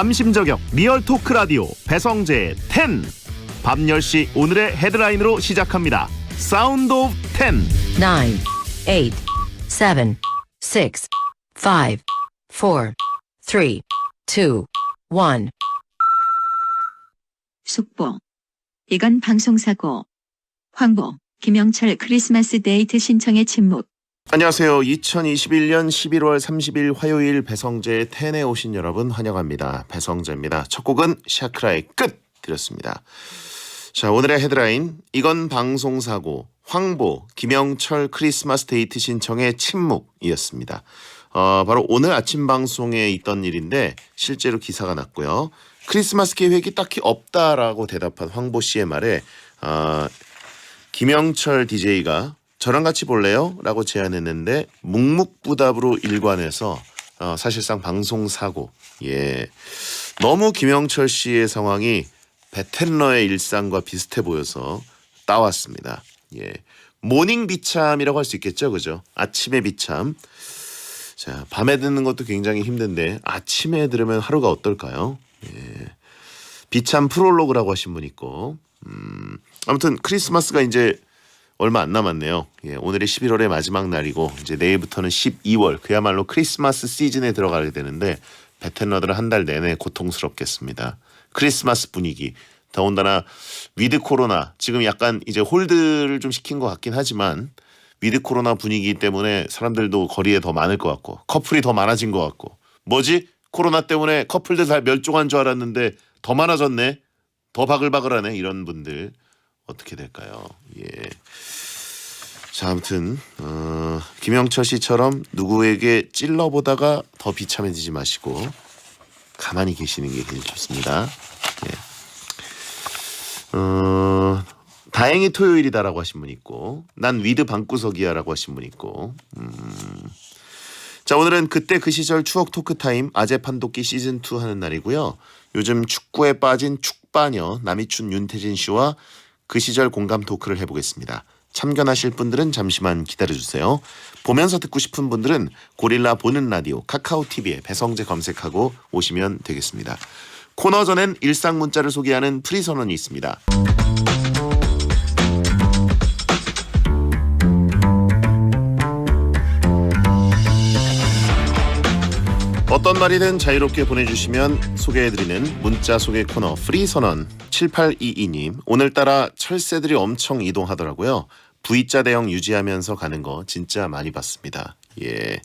남심 저격 리얼 토크 라디오 배성재의 10. 밤 10시 오늘의 헤드라인으로 시작합니다. 사운드 오브 10. 9, 8, 7, 6, 5, 4, 3, 2, 1. 속보. 이건 방송사고. 황보. 김영철 크리스마스 데이트 신청의 침묵. 안녕하세요. 2021년 11월 30일 화요일 배성재의 10에 오신 여러분 환영합니다. 배성재입니다. 첫 곡은 샤크라의 끝 드렸습니다. 자, 오늘의 헤드라인. 이건 방송사고. 황보 김영철 크리스마스 데이트 신청의 침묵이었습니다. 바로 오늘 아침 방송에 있던 일인데 실제로 기사가 났고요. 크리스마스 계획이 딱히 없다라고 대답한 황보 씨의 말에 김영철 DJ가 저랑 같이 볼래요? 라고 제안했는데 묵묵부답으로 일관해서 사실상 방송사고. 예, 너무 김영철 씨의 상황이 베텐러의 일상과 비슷해 보여서 따왔습니다. 예, 모닝 비참이라고 할 수 있겠죠, 그죠? 아침의 비참. 자, 밤에 듣는 것도 굉장히 힘든데 아침에 들으면 하루가 어떨까요? 예, 비참 프롤로그라고 하신 분 있고, 아무튼 크리스마스가 이제 얼마 안 남았네요. 예, 오늘이 11월의 마지막 날이고 이제 내일부터는 12월 그야말로 크리스마스 시즌에 들어가게 되는데 베텐러들은 한 달 내내 고통스럽겠습니다. 크리스마스 분위기. 더군다나 위드 코로나 지금 약간 이제 홀드를 좀 시킨 것 같긴 하지만 위드 코로나 분위기 때문에 사람들도 거리에 더 많을 것 같고 커플이 더 많아진 것 같고 뭐지? 코로나 때문에 커플들 다 멸종한 줄 알았는데 더 많아졌네. 더 바글바글하네. 이런 분들 어떻게 될까요? 예. 자, 아무튼 김영철 씨처럼 누구에게 찔러보다가 더 비참해지지 마시고 가만히 계시는 게 굉장히 좋습니다. 예. 다행히 토요일이다라고 하신 분 있고 난 위드 방구석이야라고 하신 분 있고 자, 오늘은 그때 그 시절 추억 토크타임 아재 판독기 시즌2 하는 날이고요. 요즘 축구에 빠진 축바녀 남이춘 윤태진 씨와 그 시절 공감 토크를 해보겠습니다. 참견하실 분들은 잠시만 기다려주세요. 보면서 듣고 싶은 분들은 고릴라 보는 라디오 카카오TV에 배성재 검색하고 오시면 되겠습니다. 코너 전엔 일상 문자를 소개하는 프리선언이 있습니다. 어떤 말이든 자유롭게 보내주시면 소개해드리는 문자 소개 코너 프리선언. 7822님, 오늘따라 철새들이 엄청 이동하더라고요. V자 대형 유지하면서 가는 거 진짜 많이 봤습니다. 예,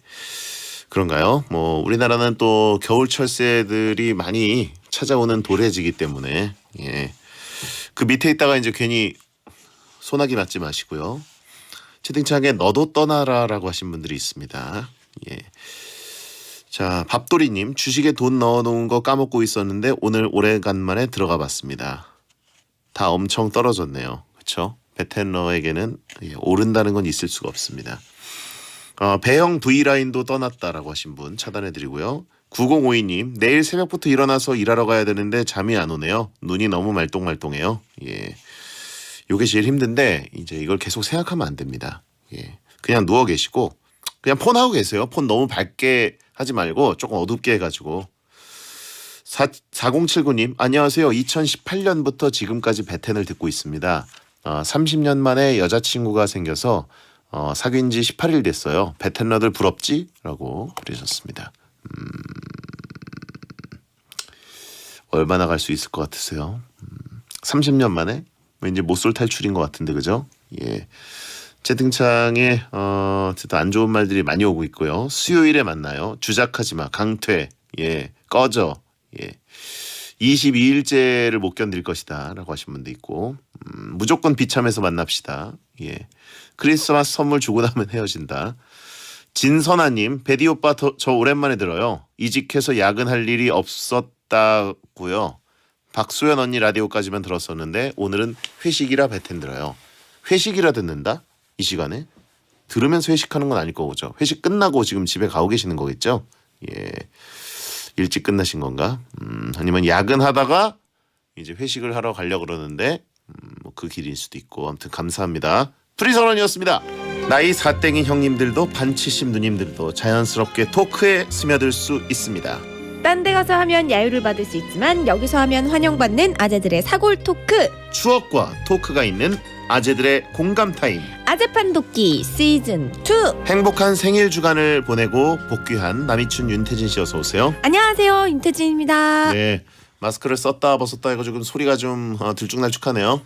그런가요? 뭐 우리나라는 또 겨울 철새들이 많이 찾아오는 도래지기 때문에 예, 그 밑에 있다가 이제 괜히 소나기 맞지 마시고요. 채팅창에 너도 떠나라라고 하신 분들이 있습니다. 예. 자, 밥돌이님, 주식에 돈 넣어놓은 거 까먹고 있었는데 오늘 오래간만에 들어가 봤습니다. 다 엄청 떨어졌네요. 그렇죠? 베텐러에게는 오른다는 건 있을 수가 없습니다. 배영 V라인도 떠났다라고 하신 분 차단해드리고요. 9052님, 내일 새벽부터 일어나서 일하러 가야 되는데 잠이 안 오네요. 눈이 너무 말똥말똥해요. 예, 요게 제일 힘든데 이제 이걸 계속 생각하면 안 됩니다. 예, 그냥 누워 계시고 그냥 폰 하고 계세요. 폰 너무 밝게 하지 말고 조금 어둡게 해가지고. 4079님, 안녕하세요. 2018년부터 지금까지 베텐을 듣고 있습니다. 30년 만에 여자친구가 생겨서 사귄 지 18일 됐어요. 베텐러들 부럽지? 라고 그러셨습니다. 얼마나 갈 수 있을 것 같으세요? 30년 만에? 왠지 못쏠 탈출인 것 같은데, 그죠? 예. 채팅창에 안 좋은 말들이 많이 오고 있고요. 수요일에 만나요. 주작하지 마. 강퇴. 예, 꺼져. 예, 22일째를 못 견딜 것이다 라고 하신 분도 있고, 무조건 비참해서 만납시다. 예, 크리스마스 선물 주고 나면 헤어진다. 진선아님, 베디 오빠 저 오랜만에 들어요. 이직해서 야근할 일이 없었다고요. 박소연 언니 라디오까지만 들었었는데 오늘은 회식이라 베텐 들어요. 회식이라 듣는다? 이 시간에? 들으면서 회식하는 건 아닐 거죠. 회식 끝나고 지금 집에 가고 계시는 거겠죠? 예, 일찍 끝나신 건가? 아니면 야근하다가 이제 회식을 하러 가려고 그러는데 뭐 그 길일 수도 있고. 아무튼 감사합니다. 프리선언이었습니다. 나이 사땡인 형님들도 반 70 누님들도 자연스럽게 토크에 스며들 수 있습니다. 딴 딴 데 가서 하면 야유를 받을 수 있지만 여기서 하면 환영받는 아재들의 사골 토크. 추억과 토크가 있는 아재들의 공감 타임. 아재판 돕기 시즌 2. 행복한 생일 주간을 보내고 복귀한 남이춘 윤태진 씨 어서 오세요. 안녕하세요, 윤태진입니다. 네, 마스크를 썼다 벗었다 해가지고 소리가 좀 들쭉날쭉하네요.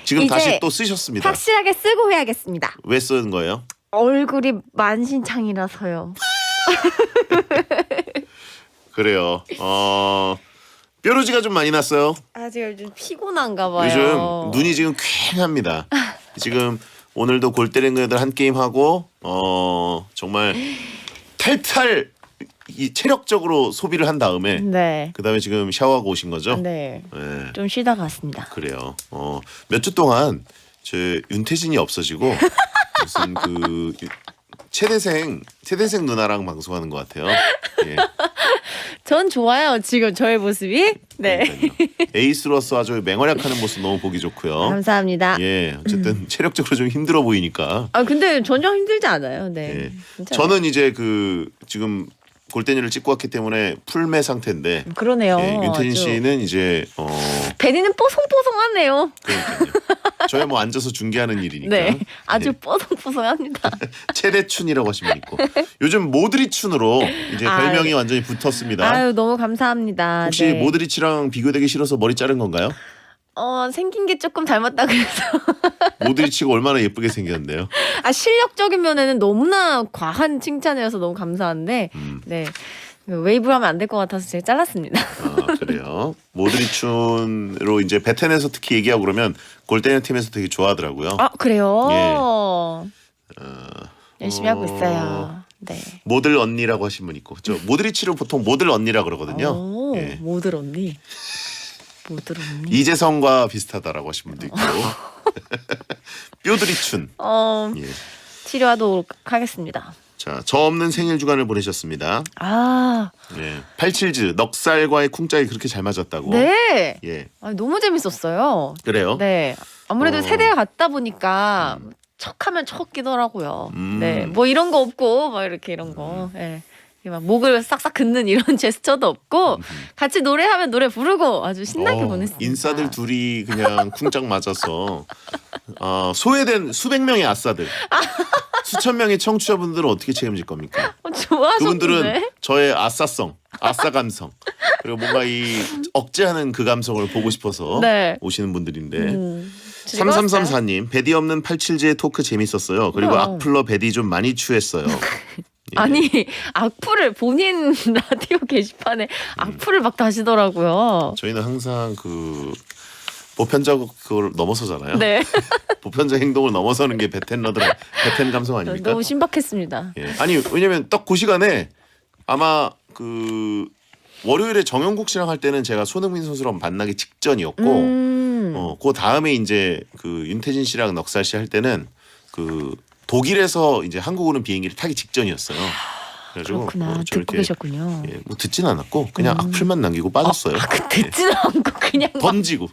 지금 이제 다시 또 쓰셨습니다. 확실하게 쓰고 해야겠습니다. 왜 쓰는 거예요? 얼굴이 만신창이라서요. 그래요. 뾰루지가 좀 많이 났어요. 아직 요즘 피곤한가 봐요. 요즘 눈이 지금 퀭합니다. 지금 오늘도 골 때리는 애들 한 게임 하고 정말 탈탈 이 체력적으로 소비를 한 다음에 네. 그다음에 지금 샤워하고 오신 거죠? 네. 네. 좀 쉬다 갔습니다. 그래요. 몇 주 동안 저 윤태진이 없어지고 무슨 그 최대생 누나랑 방송하는 것 같아요. 예. 전 좋아요. 지금 저의 모습이. 네. 그러니까요. 에이스로서 아주 맹활약하는 모습 너무 보기 좋고요. 감사합니다. 예, 어쨌든 체력적으로 좀 힘들어 보이니까. 아 근데 전혀 힘들지 않아요. 네. 예. 괜찮아요. 저는 이제 그 지금 골대니를 찍고 왔기 때문에 풀매 상태인데. 그러네요. 예, 윤태진 아주. 씨는 이제 베리는 뽀송뽀송하네요. 그러니까요. 저야 뭐 앉아서 중계하는 일이니까. 네. 아주 예. 뽀송뽀송합니다. 최대춘이라고 하시면 있고. 요즘 모드리춘으로 이제 아, 별명이 네. 완전히 붙었습니다. 아유 너무 감사합니다. 혹시 네. 모드리치랑 비교되기 싫어서 머리 자른 건가요? 생긴 게 조금 닮았다 그래서. 모드리치가 얼마나 예쁘게 생겼는데요. 아 실력적인 면에는 너무나 과한 칭찬이어서 너무 감사한데 네 웨이브로 하면 안 될 것 같아서 제가 잘랐습니다. 그래요. 모드리춘으로 이제 베텐에서 특히 얘기하고 그러면 골대녀 팀에서 되게 좋아하더라고요. 아 그래요? 예. 열심히 하고 있어요. 네. 모들 언니라고 하신 분 있고, 저 모드리치를 보통 모들 언니라 그러거든요. 오, 예. 모들 언니. 모들 언니. 이재성과 비슷하다라고 하신 분도 있고. 뾰드리춘. 예. 치료하도록 하겠습니다. 자, 저 없는 생일 주간을 보내셨습니다. 아, 예. 87즈 넉살과의 쿵짝이 그렇게 잘 맞았다고. 네. 예. 너무 재밌었어요. 그래요? 네. 아무래도 어. 세대가 같다 보니까 척하면 척이더라고요. 음. 네. 뭐 이런 거 없고 막 이렇게 이런 거. 예. 막 목을 싹싹 긋는 이런 제스처도 없고 같이 노래하면 노래 부르고 아주 신나게 보냈습니다. 인싸들 둘이 그냥 쿵짝 맞아서 소외된 수백 명의 아싸들, 수천 명의 청취자분들은 어떻게 책임질 겁니까? 좋아하셨는데? 그분들은 저의 아싸성, 아싸 감성 그리고 뭔가 이 억제하는 그 감성을 보고 싶어서 네. 오시는 분들인데 즐거웠어요? 3334님 베디 없는 87제의 토크 재밌었어요. 그리고 그럼. 악플러 베디 좀 많이 취했어요. 예. 아니 악플을 본인 라디오 게시판에 악플을 막 다시더라고요. 저희는 항상 그 보편적 그걸 넘어서잖아요. 네. 보편적 행동을 넘어서는 게 베텐러들의 베텐 감성 아닙니까? 너무 신박했습니다. 예. 아니 왜냐면 딱 그 시간에 아마 그 월요일에 정영국 씨랑 할 때는 제가 손흥민 선수랑 만나기 직전이었고 그 다음에 이제 그 윤태진 씨랑 넉살 씨 할 때는 그 독일에서 이제 한국 오는 비행기를 타기 직전이었어요. 그래가지고 그렇구나. 저 듣고 이렇게, 계셨군요. 예, 뭐 듣진 않았고 그냥 악플만 남기고 빠졌어요. 듣지도 않고 그냥 막 던지고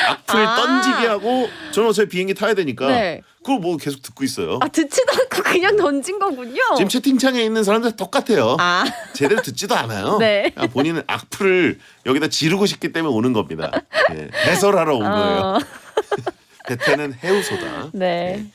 악플 던지게 하고 저는 어차피 비행기 타야 되니까 네. 그걸 뭐 계속 듣고 있어요. 듣지도 않고 그냥 던진 거군요. 지금 채팅창에 있는 사람들 똑같아요. 아. 제대로 듣지도 않아요. 네. 그냥 본인은 악플을 여기다 지르고 싶기 때문에 오는 겁니다. 예, 해설하러 온 거예요. 베텐은 해우소다. 네.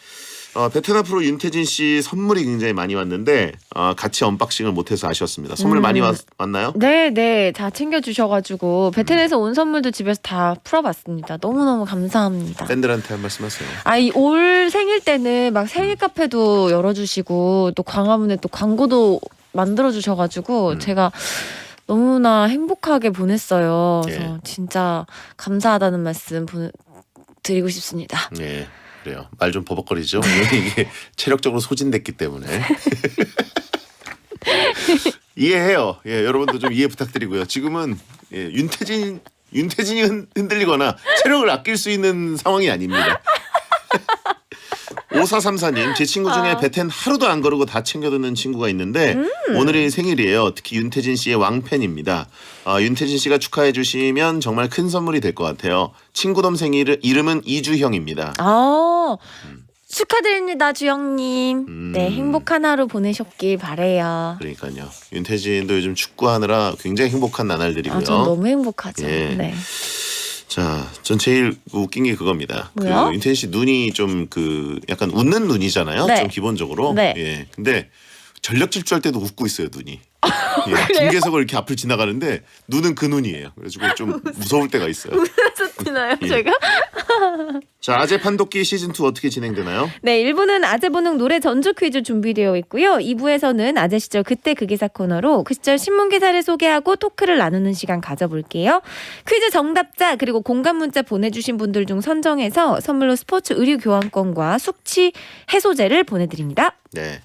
베텐 앞으로 윤태진 씨 선물이 굉장히 많이 왔는데 같이 언박싱을 못해서 아쉬웠습니다. 선물 많이 왔나요? 네, 다 챙겨주셔가지고 베텐에서 온 선물도 집에서 다 풀어봤습니다. 너무너무 감사합니다. 팬들한테 한 말씀하세요. 올 생일 때는 막 생일 카페도 열어주시고 또 광화문에 또 광고도 만들어주셔가지고 제가 너무나 행복하게 보냈어요. 그래서 예. 진짜 감사하다는 말씀 드리고 싶습니다. 네, 그래요. 말 좀 버벅거리죠. 이게 체력적으로 소진됐기 때문에 이해해요. 예, 여러분도 좀 이해 부탁드리고요. 지금은 윤태진이 흔들리거나 체력을 아낄 수 있는 상황이 아닙니다. 5434님 제 친구 중에 베텐 하루도 안 거르고 다 챙겨 듣는 친구가 있는데 오늘이 생일이에요. 특히 윤태진 씨의 왕팬입니다. 윤태진 씨가 축하해 주시면 정말 큰 선물이 될 것 같아요. 친구 동생 이름은 이주형입니다. 축하드립니다, 주영님. 네, 행복한 하루 보내셨길 바래요. 그러니까요. 윤태진도 요즘 축구하느라 굉장히 행복한 나날들이고요. 아, 전 너무 행복하죠. 예. 네. 자, 전 제일 웃긴 게 그겁니다. 뭐요? 그 윤태진 씨 눈이 좀 그 약간 웃는 눈이잖아요. 네. 좀 기본적으로. 네. 예. 근데 전력 질주할 때도 웃고 있어요, 눈이. 예. 김계석을 이렇게 앞을 지나가는데 눈은 그 눈이에요. 그래가지고 좀 무서울 때가 있어요. 되나요, 예. 제가? 자, 아재 판독기 시즌 2 어떻게 진행되나요? 네, 1부는 아재 보는 노래 전주 퀴즈 준비되어 있고요. 2부에서는 아재 시절 그때 그 기사 코너로 그 시절 신문 기사를 소개하고 토크를 나누는 시간 가져볼게요. 퀴즈 정답자 그리고 공감 문자 보내주신 분들 중 선정해서 선물로 스포츠 의류 교환권과 숙취 해소제를 보내드립니다. 네.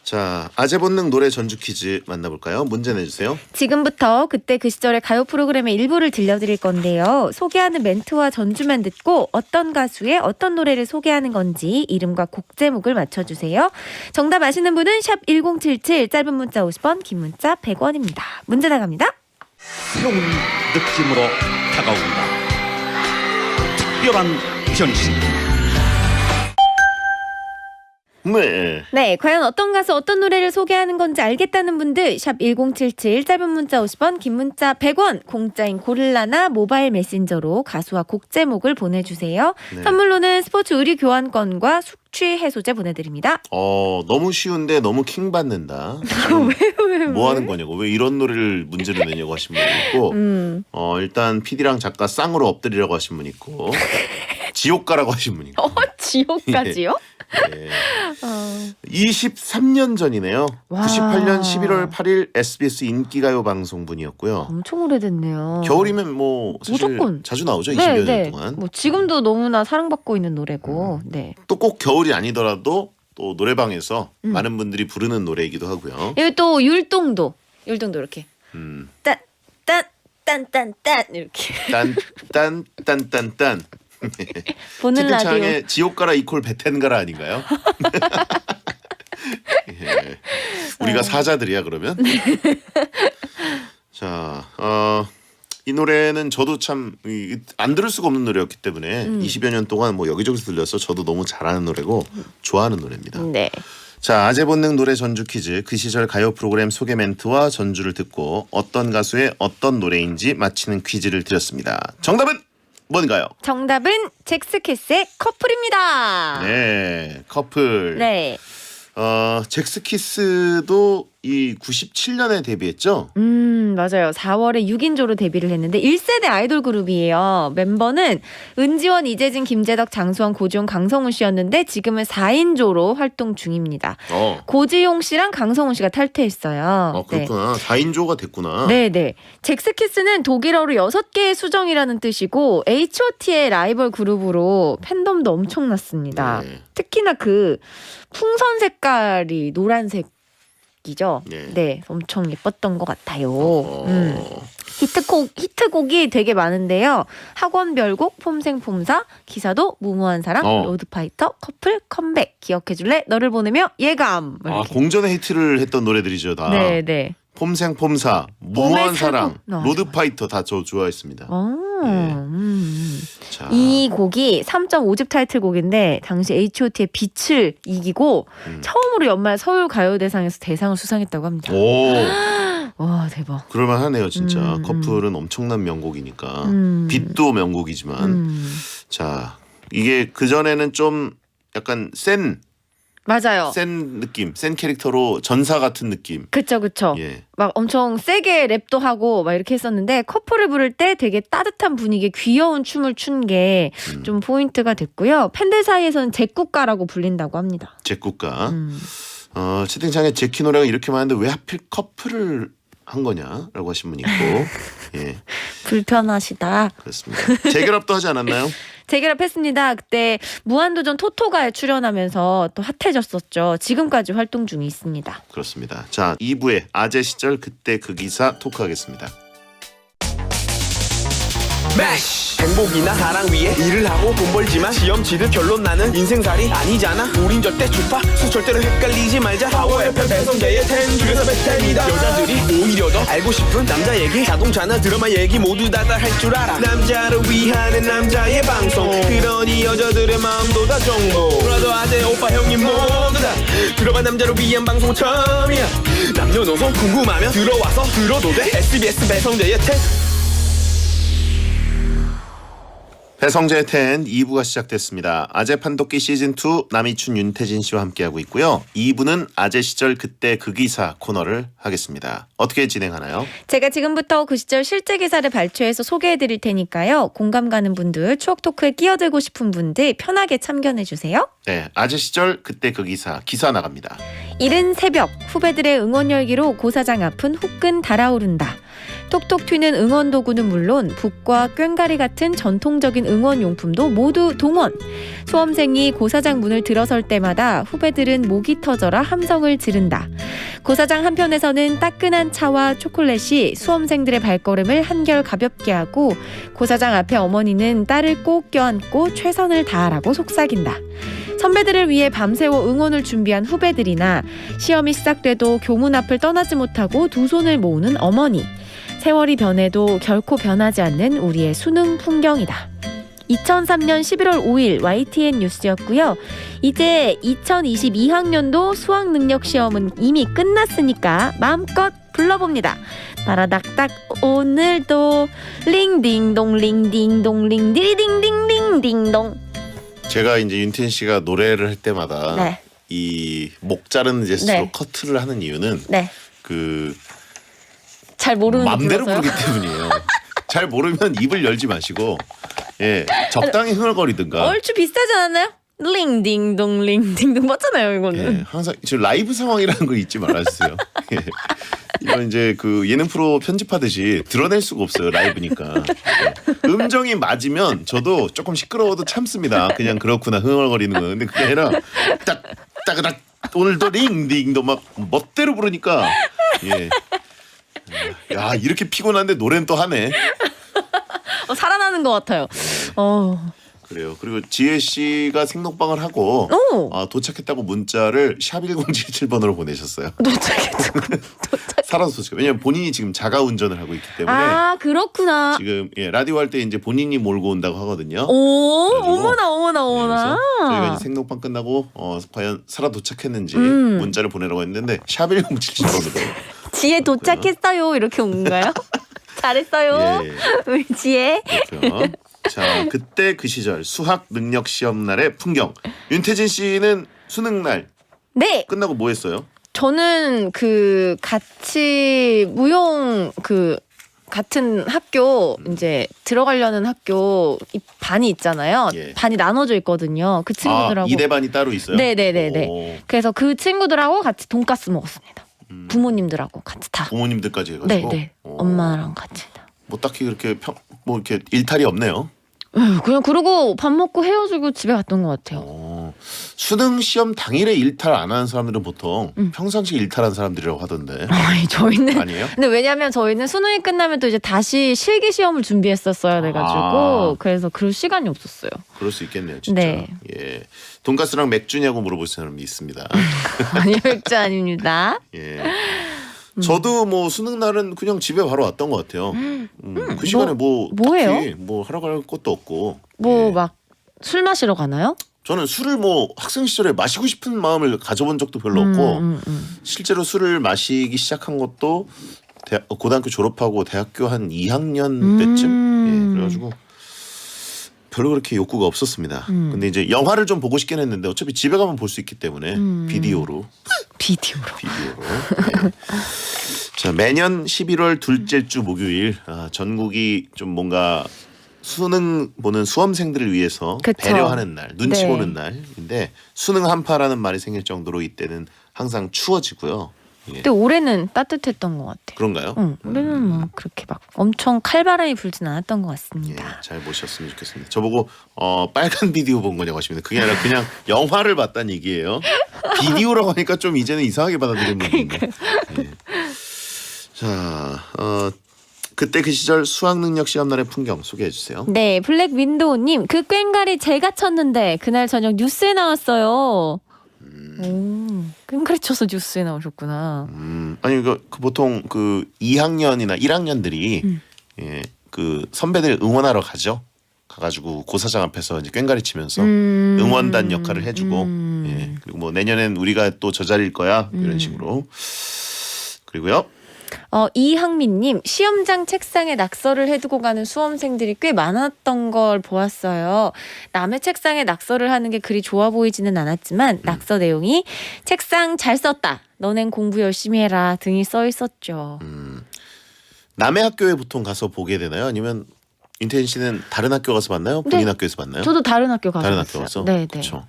자, 아재 본능 노래 전주 퀴즈 만나볼까요? 문제 내주세요. 지금부터 그때 그 시절의 가요 프로그램의 일부를 들려드릴 건데요. 소개하는 멘트와 전주만 듣고 어떤 가수의 어떤 노래를 소개하는 건지 이름과 곡 제목을 맞춰주세요. 정답 아시는 분은 샵 1077 짧은 문자 50원 긴 문자 100원입니다. 문제 나갑니다. 새로운 느낌으로 다가온다. 특별한 변신. 네. 네, 과연 어떤 가수 어떤 노래를 소개하는 건지 알겠다는 분들 샵 1077 짧은 문자 50원 긴 문자 100원 공짜인 고릴라나 모바일 메신저로 가수와 곡 제목을 보내주세요. 네. 선물로는 스포츠 의류 교환권과 숙취 해소제 보내드립니다. 너무 쉬운데 너무 킹 받는다. 뭐 하는 거냐고. 왜 이런 노래를 문제로 내냐고 하신 분 있고 일단 PD랑 작가 쌍으로 엎드리라고 하신 분 있고 지옥가라고 하신 분 있고 지옥까지요? 예. 23년 전이네요. 와. 98년 11월 8일 SBS 인기가요 방송분이었고요. 엄청 오래됐네요. 겨울이면 뭐 사실 무조건. 자주 나오죠. 20여 년 동안. 뭐 지금도 너무나 사랑받고 있는 노래고. 네. 또 꼭 겨울이 아니더라도 또 노래방에서 많은 분들이 부르는 노래이기도 하고요. 여기 또 율동도 이렇게 음. 딴딴딴딴딴 이렇게 딴딴딴딴딴. 보는 라디오. 채팅창에 지옥가라 이콜 베텐가라 아닌가요? 예. 우리가 사자들이야 그러면. 자, 이 노래는 저도 참 안 들을 수가 없는 노래였기 때문에 20여 년 동안 뭐 여기저기서 들려서 저도 너무 잘하는 노래고 좋아하는 노래입니다. 네. 자, 아재 본능 노래 전주 퀴즈. 그 시절 가요 프로그램 소개 멘트와 전주를 듣고 어떤 가수의 어떤 노래인지 맞히는 퀴즈를 드렸습니다. 정답은 뭔가요? 정답은 잭스키스의 커플입니다. 네, 커플. 네. 잭스키스도 이 97년에 데뷔했죠? 맞아요. 4월에 6인조로 데뷔를 했는데 1세대 아이돌 그룹이에요. 멤버는 은지원, 이재진, 김재덕, 장수원, 고지용, 강성훈 씨였는데 지금은 4인조로 활동 중입니다. 고지용 씨랑 강성훈 씨가 탈퇴했어요. 그렇구나. 4인조가 됐구나. 네. 잭스키스는 독일어로 6개의 수정이라는 뜻이고 H.O.T의 라이벌 그룹으로 팬덤도 엄청났습니다. 네. 특히나 그 풍선 색깔이 노란색이죠. 네. 엄청 예뻤던 것 같아요. 히트곡이 되게 많은데요. 학원별곡, 폼생폼사, 기사도, 무모한 사랑, 로드파이터, 커플, 컴백, 기억해줄래, 너를 보내며 예감. 공전의 히트를 했던 노래들이죠 다. 네. 폼생폼사, 무모한 사랑, 살고. 로드파이터 다 저 좋아했습니다. 자, 이 곡이 3.5집 타이틀곡인데 당시 H.O.T의 빛을 이기고 처음으로 연말 서울가요대상에서 대상을 수상했다고 합니다. 와, 대박. 그럴만하네요 진짜. 커플은 엄청난 명곡이니까. 빛도 명곡이지만 자, 이게 그전에는 좀 약간 센 느낌, 센 캐릭터로 전사 같은 느낌. 그쵸. 예. 막 엄청 세게 랩도 하고 막 이렇게 했었는데 커플을 부를 때 되게 따뜻한 분위기에 귀여운 춤을 춘 게 좀 포인트가 됐고요. 팬들 사이에서는 잭국가라고 불린다고 합니다. 잭국가. 채팅창에 제키 노래가 이렇게 많은데 왜 하필 커플을 한 거냐라고 하신 분이 있고. 예. 불편하시다. 그렇습니다. 재결합도 하지 않았나요? 재결합했습니다. 그때 무한도전 토토가에 출연하면서 또 핫해졌었죠. 지금까지 활동 중에 있습니다. 그렇습니다. 자, 2부에 아재 시절 그때 그 기사 토크하겠습니다. 매시 행복이나 사랑 위해 일을 하고 돈 벌지만 시험 치듯 결론 나는 인생살이 아니잖아. 우린 절대 주파수 절대로 헷갈리지 말자. 파워 FM 배성재의 10 그래서 베텐이다. 여자들이 오히려 더 알고 싶은 남자 얘기, 자동차나 드라마 얘기 모두 다 할 줄 알아. 남자를 위한 남자의 방송, 그러니 여자들의 마음도 다 정보. 브라더 아재 오빠 형님 모두 다 들어봐. 남자를 위한 방송 처음이야. 남녀노소 궁금하면 들어와서 들어도 돼. SBS 배성재의 10. 배성재의 10 2부가 시작됐습니다. 아재 판독기 시즌2 남이춘 윤태진 씨와 함께하고 있고요. 2부는 아재 시절 그때 그 기사 코너를 하겠습니다. 어떻게 진행하나요? 제가 지금부터 그 시절 실제 기사를 발췌해서 소개해드릴 테니까요. 공감 가는 분들, 추억 토크에 끼어들고 싶은 분들 편하게 참견해주세요. 네, 아재 시절 그때 그 기사 나갑니다. 이른 새벽 후배들의 응원 열기로 고사장 앞은 후끈 달아오른다. 톡톡 튀는 응원 도구는 물론 북과 꽹가리 같은 전통적인 응원 용품도 모두 동원. 수험생이 고사장 문을 들어설 때마다 후배들은 목이 터져라 함성을 지른다. 고사장 한편에서는 따끈한 차와 초콜릿이 수험생들의 발걸음을 한결 가볍게 하고 고사장 앞에 어머니는 딸을 꼭 껴안고 최선을 다하라고 속삭인다. 선배들을 위해 밤새워 응원을 준비한 후배들이나 시험이 시작돼도 교문 앞을 떠나지 못하고 두 손을 모으는 어머니. 세월이 변해도 결코 변하지 않는 우리의 수능 풍경이다. 2003년 11월 5일 YTN 뉴스였고요. 이제 2022학년도 수학능력시험은 이미 끝났으니까 마음껏 불러봅니다. 따라닥닥 오늘도 링딩동 링딩동 링디링딩딩딩동. 제가 이제 윤태진 씨가 노래를 할 때마다 네. 이 목 자르는 제스처로 네. 커트를 하는 이유는 네. 그 잘 모르는 맘대로 불러서요? 부르기 때문이에요. 잘 모르면 입을 열지 마시고 적당히 흥얼거리든가. 얼추 비슷하지 않았나요? 링딩동 링딩동 맞잖아요 이거는. 항상 지금 라이브 상황이라는 걸 잊지 말아주세요. 이건 이제 그 예능 프로 편집하듯이 드러낼 수가 없어요. 라이브니까. 음정이 맞으면 저도 조금 시끄러워도 참습니다. 그냥 그렇구나 흥얼거리는 거. 근데 그게 아니라 딱딱 오늘도 링딩도 막 멋대로 부르니까 야 이렇게 피곤한데 노래는 또 하네. 살아나는 것 같아요. 그래요. 그리고 지혜 씨가 생록방을 하고 도착했다고 문자를 샵 1077번으로 보내셨어요. 살아서 도착. 왜냐면 본인이 지금 자가 운전을 하고 있기 때문에. 아 그렇구나. 지금 라디오 할 때 이제 본인이 몰고 온다고 하거든요. 오 그래가지고, 어머나. 그래서 저희가 이제 생록방 끝나고 과연 살아 도착했는지 문자를 보내라고 했는데 샵 1077번으로. 지혜 도착했어요 이렇게 온 건가요? 잘했어요. 우리 지혜. 그렇죠. 자, 그때 그 시절 수학 능력 시험 날의 풍경. 윤태진 씨는 수능 날 네. 끝나고 뭐 했어요? 저는 그 같이 무용 그 같은 학교 이제 들어가려는 학교 반이 있잖아요. 예. 반이 나눠져 있거든요. 그 친구들하고. 이대반이 따로 있어요? 네네네네. 오. 그래서 그 친구들하고 같이 돈가스 먹었습니다. 부모님들하고 같이 다. 부모님들까지 해가지고. 네네. 오. 엄마랑 같이 다. 뭐 딱히 그렇게 뭐 이렇게 일탈이 없네요. 그냥 그러고 밥 먹고 헤어지고 집에 갔던 것 같아요. 수능 시험 당일에 일탈 안 하는 사람들은 보통 평상시 일탈한 사람들이라고 하던데. 아니 저희는 아니에요? 근데 왜냐면 저희는 수능이 끝나면 또 이제 다시 실기 시험을 준비했었어야 돼가지고 그래서 그럴 시간이 없었어요. 그럴 수 있겠네요, 진짜. 네. 예, 돈가스랑 맥주냐고 물어볼 사람이 있습니다. 아니요 맥주 아닙니다. 예. 저도 뭐 수능 날은 그냥 집에 바로 왔던 것 같아요. 그 시간에 뭐예요? 딱히 뭐 하러 갈 것도 없고. 뭐 예. 막 술 마시러 가나요? 저는 술을 뭐 학생 시절에 마시고 싶은 마음을 가져본 적도 별로 없고 실제로 술을 마시기 시작한 것도 고등학교 졸업하고 대학교 한 2학년 때쯤. 예, 그래가지고 별로 그렇게 욕구가 없었습니다. 근데 이제 영화를 좀 보고 싶긴 했는데 어차피 집에 가면 볼 수 있기 때문에 비디오로. 예. 자, 매년 11월 둘째 주 목요일 전국이 좀 뭔가 수능 보는 수험생들을 위해서 그쵸. 배려하는 날, 눈치 네. 보는 날인데 수능 한파라는 말이 생길 정도로 이때는 항상 추워지고요. 예. 근데 올해는 따뜻했던 것 같아요. 그런가요? 올해는 뭐 그렇게 막 엄청 칼바람이 불진 않았던 것 예, 같습니다. 잘 보셨으면 좋겠습니다. 저보고 빨간 비디오 본 거냐고 하십니다. 그게 아니라 그냥 영화를 봤다는 얘기예요. 비디오라고 하니까 좀 이제는 이상하게 받아들이는 분인데. 예. 자, 그때 그 시절 수학 능력 시험날의 풍경 소개해 주세요. 네, 블랙 윈도우님 그 꽹가리 제가 쳤는데 그날 저녁 뉴스에 나왔어요. 꽹가리 쳐서 뉴스에 나오셨구나. 아니 그 보통 그 2학년이나 1학년들이 예, 그 선배들 응원하러 가죠. 가가지고 고사장 앞에서 이제 꽹가리 치면서 응원단 역할을 해주고 예, 그리고 뭐 내년엔 우리가 또 저 자리일 거야 이런 식으로. 그리고요. 이항민님 시험장 책상에 낙서를 해두고 가는 수험생들이 꽤 많았던 걸 보았어요. 남의 책상에 낙서를 하는 게 그리 좋아 보이지는 않았지만 낙서 내용이 책상 잘 썼다. 너넨 공부 열심히 해라 등이 써 있었죠. 남의 학교에 보통 가서 보게 되나요? 아니면 윤태진 씨는 다른 학교 가서 봤나요? 본인 네. 학교에서 봤나요? 저도 다른 학교 가서 다른 봤어요. 학교 가서. 네, 네. 그렇죠.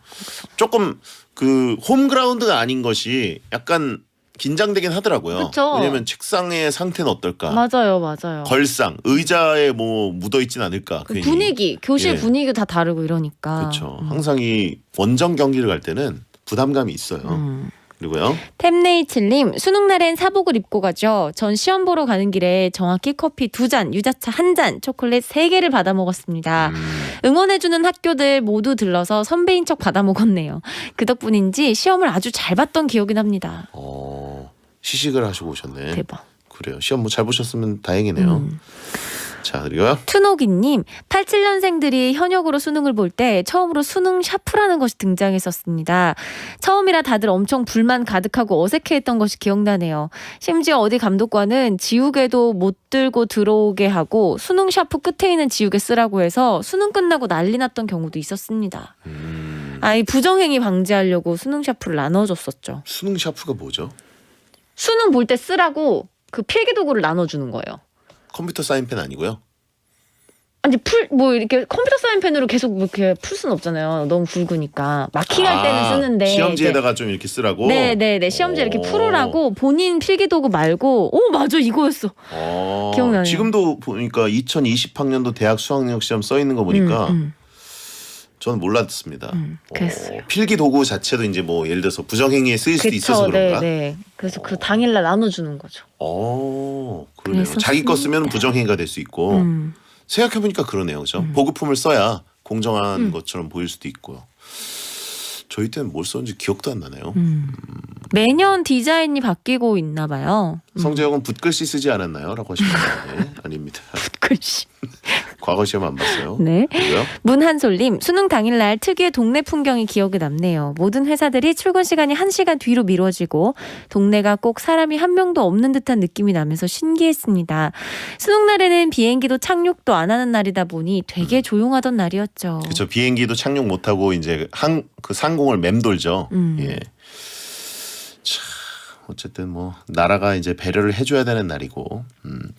조금 그 홈그라운드가 아닌 것이 약간 긴장되긴 하더라고요. 그쵸. 왜냐면 책상의 상태는 어떨까? 맞아요, 맞아요. 걸상, 의자에 뭐 묻어 있진 않을까? 그 괜히. 분위기, 교실 예. 분위기가 다 다르고 이러니까. 그렇죠. 항상 이 원정 경기를 갈 때는 부담감이 있어요. 그리고요. 템네이칠님 수능날엔 사복을 입고 가죠. 전 시험 보러 가는 길에 정확히 커피 2잔, 유자차 1잔, 초콜릿 3개를 받아 먹었습니다. 응원해주는 학교들 모두 들러서 선배인 척 받아 먹었네요. 그 덕분인지 시험을 아주 잘 봤던 기억이 납니다. 시식을 하시고 오셨네. 대박. 그래요. 시험 뭐 잘 보셨으면 다행이네요. 자, 그리고요. 투노기님 87년생들이 현역으로 수능을 볼 때 처음으로 수능 샤프라는 것이 등장했었습니다. 처음이라 다들 엄청 불만 가득하고 어색해했던 것이 기억나네요. 심지어 어디 감독관은 지우개도 못 들고 들어오게 하고 수능 샤프 끝에 있는 지우개 쓰라고 해서 수능 끝나고 난리 났던 경우도 있었습니다. 이 부정행위 방지하려고 수능 샤프를 나눠줬었죠. 수능 샤프가 뭐죠? 수능 볼 때 쓰라고 그 필기도구를 나눠주는 거예요. 컴퓨터 사인펜 아니고요. 아니 이렇게 컴퓨터 사인펜으로 계속 이렇게 풀 수는 없잖아요. 너무 굵으니까 마킹할 때는 쓰는데 시험지에다가 좀 이렇게 쓰라고. 네네네 시험지에 이렇게 풀으라고 본인 필기도구 말고 맞아 이거였어. 기억나네요. 지금도 보니까 2020학년도 대학 수학능력 시험 써 있는 거 보니까 저는 몰랐습니다. 그랬어요. 필기 도구 자체도 이제 뭐 예를 들어서 부정행위에 쓰일 수도 있어서 그런가? 네네. 그래서 그 당일날 나눠주는 거죠. 그러네요. 자기 거 쓰면 그랬었습니다. 부정행위가 될 수 있고 생각해보니까 그러네요. 그죠? 보급품을 써야 공정한 것처럼 보일 수도 있고요. 저희 때는 뭘 썼는지 기억도 안 나네요. 매년 디자인이 바뀌고 있나 봐요. 성재형은 붓글씨 쓰지 않았나요? 라고 하시는데 아닙니다. 글씨. 과거 시험 안 봤어요. 네. 그리고요. 문한솔님 수능 당일날 특유의 동네 풍경이 기억에 남네요. 모든 회사들이 출근 시간이 1시간 뒤로 미뤄지고 동네가 꼭 사람이 한 명도 없는 듯한 느낌이 나면서 신기했습니다. 수능날에는 비행기도 착륙도 안 하는 날이다 보니 되게 조용하던 날이었죠. 그렇죠. 비행기도 착륙 못하고 이제 그 상공을 맴돌죠. 예. 참 어쨌든 뭐 나라가 이제 배려를 해줘야 되는 날이고.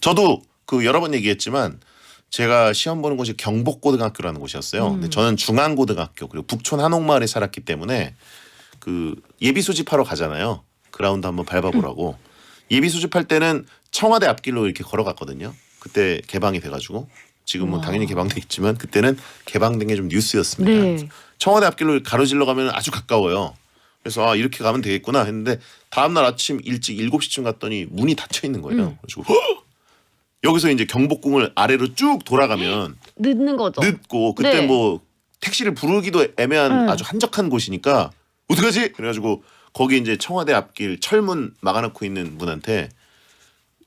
저도 그 여러 번 얘기했지만 제가 시험 보는 곳이 경복고등학교라는 곳이었어요. 근데 저는 중앙고등학교 그리고 북촌 한옥마을에 살았기 때문에 그 예비 소집하러 가잖아요. 그라운드 한번 밟아보라고. 예비 소집할 때는 청와대 앞길로 이렇게 걸어갔거든요. 그때 개방이 돼가지고 지금은 당연히 개방돼 있지만 그때는 개방된 게 좀 뉴스였습니다. 네. 청와대 앞길로 가로질러 가면 아주 가까워요. 그래서 이렇게 가면 되겠구나 했는데 다음날 아침 일찍 7시쯤 갔더니 문이 닫혀 있는 거예요. 그래서 여기서 이제 경복궁을 아래로 쭉 돌아가면 늦는 거죠. 늦고 그때 네. 뭐 택시를 부르기도 애매한 아주 한적한 곳이니까 어떡하지? 그래가지고 거기 이제 청와대 앞길 철문 막아놓고 있는 분한테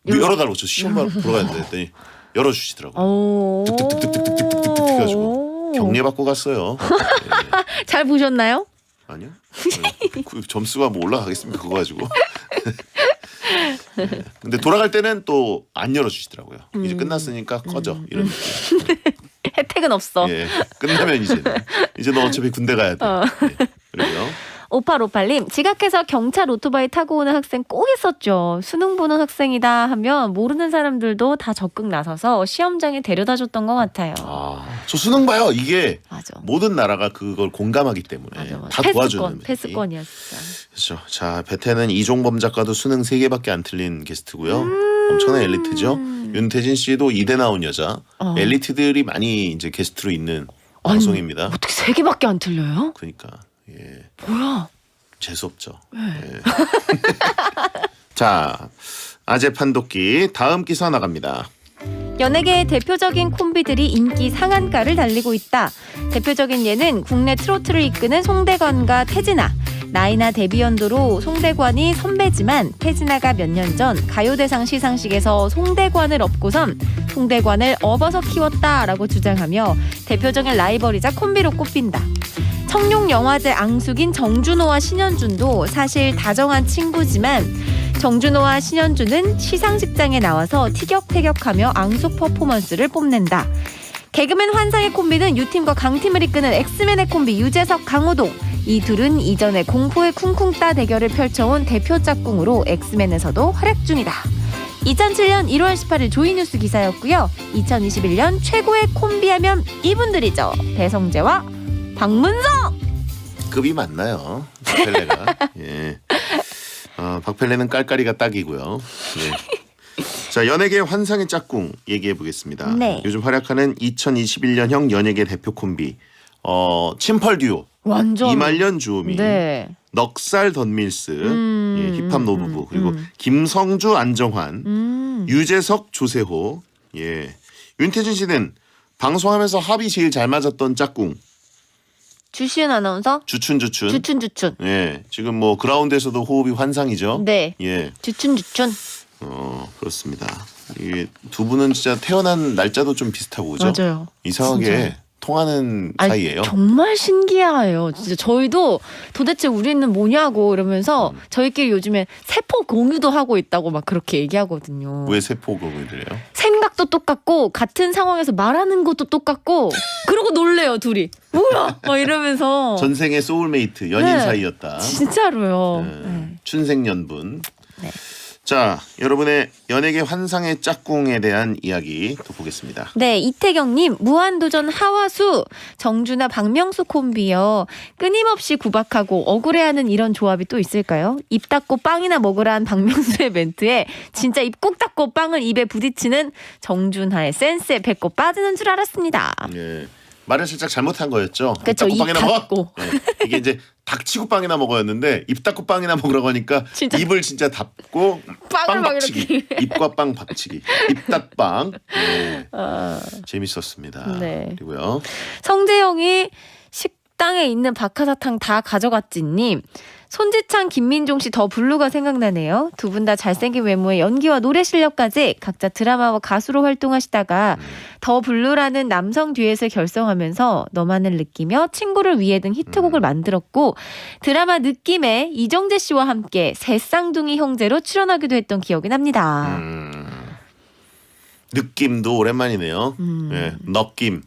열어달라고 저 시험 보러 가야 했더니 열어주시더라고요. 득득득득득득득득득 해가지고 격려받고 갔어요. 네. 잘 보셨나요? 아니요. 그 점수가 뭐 올라가겠습니까? 그거 가지고. 네. 근데 돌아갈 때는 또 안 열어주시더라고요. 이제 끝났으니까 꺼져 이런 느낌. 혜택은 없어. 예, 끝나면 이제 너 어차피 군대 가야 돼. 예. 그리고요. 5858님 지각해서 경찰 오토바이 타고 오는 학생 꼭 있었죠. 수능 보는 학생이다 하면 모르는 사람들도 다 적극 나서서 시험장에 데려다 줬던 것 같아요. 저 수능 봐요. 이게 맞아. 모든 나라가 그걸 공감하기 때문에 맞아. 다 도와주는 패스권이야 진짜. 그렇죠. 자, 베테는 이종범 작가도 수능 3개밖에 안 틀린 게스트고요. 엄청난 엘리트죠. 윤태진 씨도 이대 나온 여자. 엘리트들이 많이 이제 게스트로 있는 방송입니다. 어떻게 3개밖에 안 틀려요? 그러니까 예. 뭐야? 재수 없죠. 예. 자, 아재 판독기 다음 기사 나갑니다. 연예계의 대표적인 콤비들이 인기 상한가를 달리고 있다. 대표적인 예는 국내 트로트를 이끄는 송대관과 태진아. 나이나 데뷔 연도로 송대관이 선배지만 태진아가 몇 년 전 가요대상 시상식에서 송대관을 업고선 송대관을 업어서 키웠다라고 주장하며 대표적인 라이벌이자 콤비로 꼽힌다. 청룡영화제 앙숙인 정준호와 신현준도 사실 다정한 친구지만 정준호와 신현준은 시상식장에 나와서 티격태격하며 앙숙 퍼포먼스를 뽐낸다. 개그맨 환상의 콤비는 유팀과 강팀을 이끄는 엑스맨의 콤비 유재석, 강호동. 이 둘은 이전에 공포의 쿵쿵따 대결을 펼쳐온 대표 짝꿍으로 엑스맨에서도 활약 중이다. 2007년 1월 18일 조이뉴스 기사였고요. 2021년 최고의 콤비하면 이분들이죠. 배성재와 박문성. 급이 맞나요? 박펠레가. 예. 박펠레는 깔깔이가 딱이고요. 예. 자, 연예계 환상의 짝꿍 얘기해 보겠습니다. 네. 요즘 활약하는 2021년형 연예계 대표 콤비. 침펄 듀오. 완전 이말년 주호민. 네. 넉살 던밀스. 예, 힙합 노부부. 그리고 김성주 안정환. 유재석 조세호. 예. 윤태진 씨는 방송하면서 합이 제일 잘 맞았던 짝꿍. 주시은 아나운서? 주춘. 주춘. 예. 지금 뭐 그라운드에서도 호흡이 환상이죠. 네. 예. 주춘. 그렇습니다. 이게 두 분은 진짜 태어난 날짜도 좀 비슷하고 그죠? 맞아요. 이상하게 진짜. 통하는 아니, 사이예요. 정말 신기해요. 진짜 저희도 도대체 우리는 뭐냐고 이러면서 저희끼리 요즘에 세포 공유도 하고 있다고 막 그렇게 얘기하거든요. 왜 세포공유들이에요? 생각도 똑같고 같은 상황에서 말하는 것도 똑같고 그러고 놀래요 둘이. 뭐야? 막 이러면서 전생의 소울메이트 연인 네. 사이였다. 진짜로요. 네. 네. 춘생연분. 네. 자, 여러분의 연예계 환상의 짝꿍에 대한 이야기 또 보겠습니다. 네, 이태경님 무한도전 하와수 정준하 박명수 콤비요. 끊임없이 구박하고 억울해하는 이런 조합이 또 있을까요? 입 닫고 빵이나 먹으라는 박명수의 멘트에 진짜 입 꼭 닫고 빵을 입에 부딪히는 정준하의 센스에 배꼽 빠지는 줄 알았습니다. 예. 말을 살짝 잘못한 거였죠. 그쵸, 입 닫고 빵이나 먹어. 닫고. 예. 이게 이제 닥치고 빵이나 먹어였는데 입 닫고 빵이나 먹으라고 하니까 진짜. 입을 진짜 닫고 빵을 빵 막 박치기. 입과 빵 박치기. 입 닫빵. 예. 재밌었습니다. 네. 그리고요. 성재영이 식당에 있는 박하사탕 다 가져갔지님. 손지창, 김민종 씨 더 블루가 생각나네요. 두 분 다 잘생긴 외모에 연기와 노래 실력까지 각자 드라마와 가수로 활동하시다가 더 블루라는 남성 듀엣을 결성하면서 너만을 느끼며 친구를 위해 등 히트곡을 만들었고 드라마 느낌에 이정재 씨와 함께 새 쌍둥이 형제로 출연하기도 했던 기억이 납니다. 느낌도 오랜만이네요. 예, 느낌.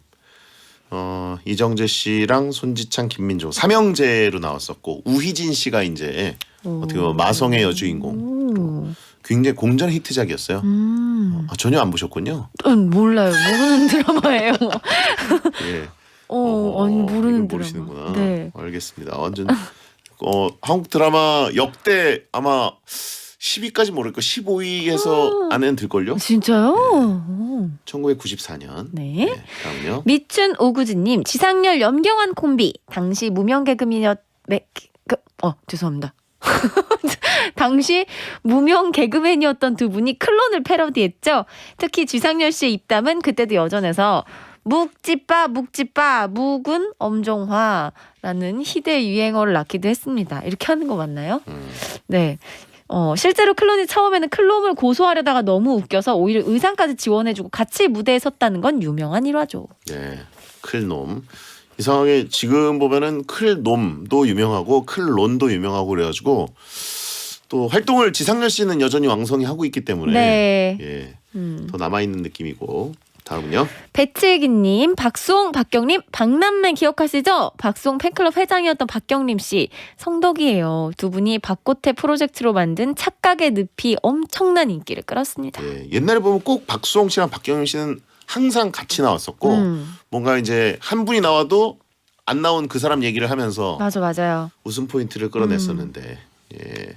이정재 씨랑 손지창, 김민종 삼형제로 나왔었고 우희진 씨가 이제 어떻게 보면 마성의 여주인공. 굉장히 공전 히트작이었어요. 전혀 안 보셨군요. 몰라요. 모르는 드라마예요. 예. 아니 모르는 이걸 드라마. 모르시는구나. 네. 알겠습니다. 완전 한국 드라마 역대 아마 10위까지 모를까 15위에서 안에는 들걸요. 진짜요? 1994년. 네. 다음요. 미춘 오구즈님 지상렬 염경환 콤비 당시 무명 개그맨이었 죄송합니다. 당시 무명 개그맨이었던 두 분이 클론을 패러디했죠. 특히 지상렬 씨의 입담은 그때도 여전해서 묵찌빠 묵은 엄정화라는 희대 유행어를 낳기도 했습니다. 이렇게 하는 거 맞나요? 네. 실제로 클론이 처음에는 클롬을 고소하려다가 너무 웃겨서 오히려 의상까지 지원해주고 같이 무대에 섰다는 건 유명한 일화죠. 네, 클놈. 이상하게 지금 보면은 클놈도 유명하고 클론도 유명하고 그래가지고 또 활동을 지상렬 씨는 여전히 왕성히 하고 있기 때문에 네. 예, 더 남아 있는 느낌이고. 다음은요. 배칠기님, 박수홍, 박경림, 박남매 기억하시죠? 박수홍 팬클럽 회장이었던 박경림 씨, 성덕이에요. 두 분이 박고태 프로젝트로 만든 착각의 늪이 엄청난 인기를 끌었습니다. 예, 옛날에 보면 꼭 박수홍 씨랑 박경림 씨는 항상 같이 나왔었고 뭔가 이제 한 분이 나와도 안 나온 그 사람 얘기를 하면서 맞아요. 웃음 포인트를 끌어냈었는데 예.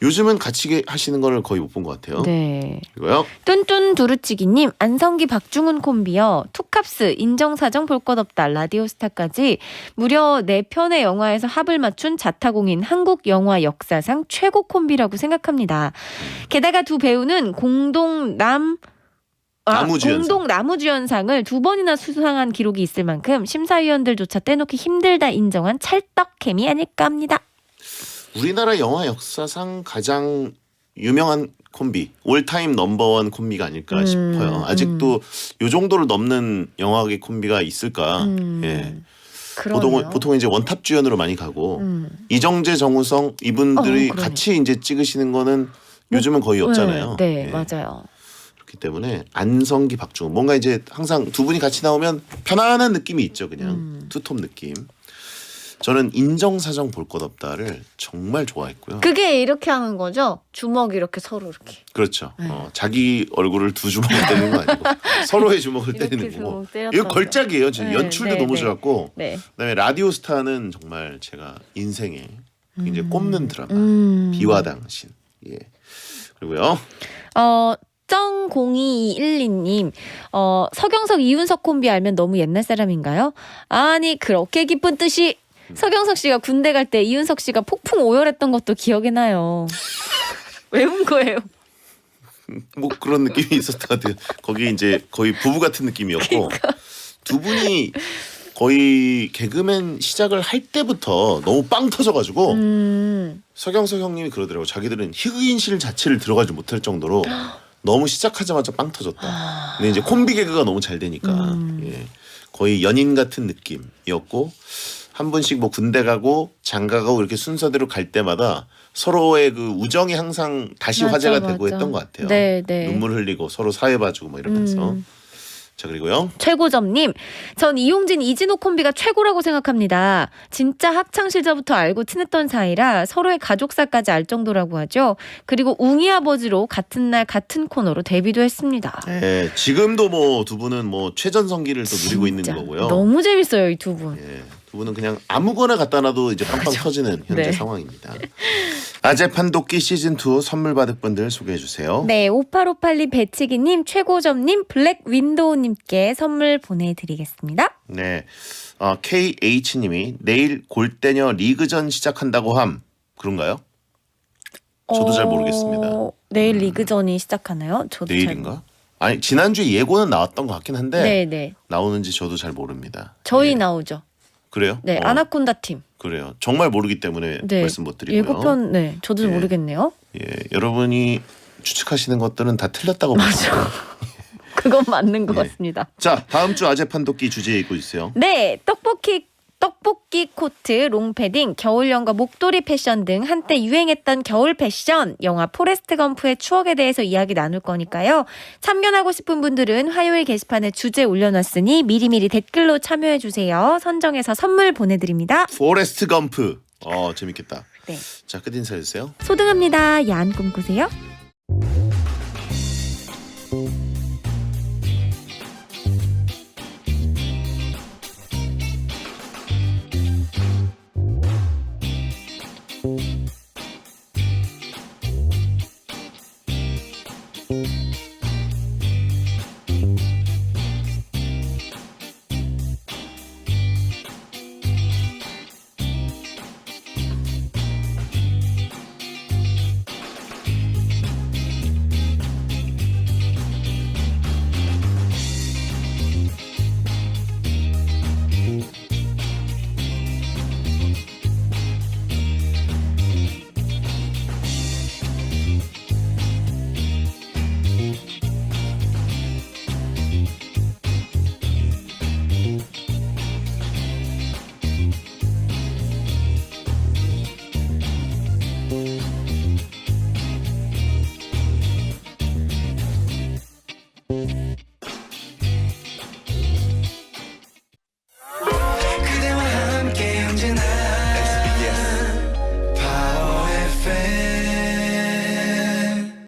요즘은 같이 하시는 걸 거의 못 본 것 같아요. 네. 그리고요. 뚠뚠 두루치기님, 안성기 박중훈 콤비요. 투캅스, 인정사정 볼 것 없다, 라디오스타까지 무려 4편의 영화에서 합을 맞춘 자타공인 한국 영화 역사상 최고 콤비라고 생각합니다. 게다가 두 배우는 공동 나무주연상. 공동 나무주연상을 2번이나 수상한 기록이 있을 만큼 심사위원들조차 떼놓기 힘들다 인정한 찰떡케미 아닐까 합니다. 우리나라 영화 역사상 가장 유명한 콤비, 올타임 넘버원 콤비가 아닐까 싶어요. 아직도 요 정도를 넘는 영화계 콤비가 있을까? 예. 그러네요. 보통 이제 원탑 주연으로 많이 가고 이정재, 정우성 이분들이 그러네. 같이 이제 찍으시는 거는 요즘은 거의 없잖아요. 네, 예. 맞아요. 그렇기 때문에 안성기, 박중훈 뭔가 이제 항상 두 분이 같이 나오면 편안한 느낌이 있죠. 그냥 투톱 느낌. 저는 인정사정 볼 것 없다를 정말 좋아했고요. 그게 이렇게 하는 거죠? 주먹 이렇게 서로 이렇게. 그렇죠. 네. 자기 얼굴을 두 주먹을 때리는 거 아니고 서로의 주먹을 이렇게 때리는 거고. 주먹 때렸다고. 이거 걸작이에요. 지금 네, 연출도 네, 너무 네. 좋았고 네. 그다음에 라디오 스타는 정말 제가 인생에 이제 꼽는 드라마 비와 당신. 예. 그리고요. 쩡0212님, 서경석 이윤석 콤비 알면 너무 옛날 사람인가요? 아니, 그렇게 기쁜 뜻이. 서경석 씨가 군대 갈 때 이윤석 씨가 폭풍 오열했던 것도 기억이 나요. 왜 운 거예요? 뭐 그런 느낌이 있었던 것 같아요. 거기 이제 거의 부부 같은 느낌이었고 그러니까. 두 분이 거의 개그맨 시작을 할 때부터 너무 빵 터져가지고 서경석 형님이 그러더라고요. 자기들은 희극인실 자체를 들어가지 못할 정도로 너무 시작하자마자 빵 터졌다. 근데 이제 콤비 개그가 너무 잘 되니까 예, 거의 연인 같은 느낌이었고 한 분씩 뭐 군대 가고 장가 가고 이렇게 순서대로 갈 때마다 서로의 그 우정이 항상 다시 맞아, 화제가 맞아. 되고 했던 것 같아요. 네, 네. 눈물 흘리고 서로 사회 봐주고 뭐 이러면서. 자 그리고요. 최고점님, 전 이용진 이진호 콤비가 최고라고 생각합니다. 진짜 학창 시절부터 알고 친했던 사이라 서로의 가족사까지 알 정도라고 하죠. 그리고 웅이 아버지로 같은 날 같은 코너로 데뷔도 했습니다. 예, 지금도 뭐 두 분은 뭐 최전성기를 또 누리고 있는 진짜 거고요. 너무 재밌어요, 이 두 분. 예, 두 분은 그냥 아무거나 갖다 놔도 이제 빵빵 터지는 현재 네. 상황입니다. 아재 판독기 시즌 2 선물 받을 분들 소개해 주세요. 네, 5858님, 배치기님, 최고점님, 블랙 윈도우님께 선물 보내드리겠습니다. 네, KH님이 내일 골대녀 리그전 시작한다고 함 그런가요? 저도 잘 모르겠습니다. 내일 리그전이 시작하나요? 저도 내일인가? 아니 지난주에 예고는 나왔던 것 같긴 한데 네네. 나오는지 저도 잘 모릅니다. 저희 예. 나오죠. 그래요? 네, 아나콘다 팀. 그래요. 정말 모르기 때문에 네. 말씀 못 드리고요. 예고편, 네, 저도 예. 모르겠네요. 예, 여러분이 추측하시는 것들은 다 틀렸다고 보시죠. 그건 맞는 것 네. 같습니다. 자, 다음 주 아재 판독기 주제 읽고 있어요. 네, 떡볶이 코트, 롱패딩, 겨울연가 목도리 패션 등 한때 유행했던 겨울 패션, 영화 포레스트 검프의 추억에 대해서 이야기 나눌 거니까요. 참견하고 싶은 분들은 화요일 게시판에 주제 올려놨으니 미리미리 댓글로 참여해주세요. 선정해서 선물 보내드립니다. 포레스트 검프. 재밌겠다. 네. 자, 끝 인사해 주세요. 소등합니다. 야한 꿈 꾸세요.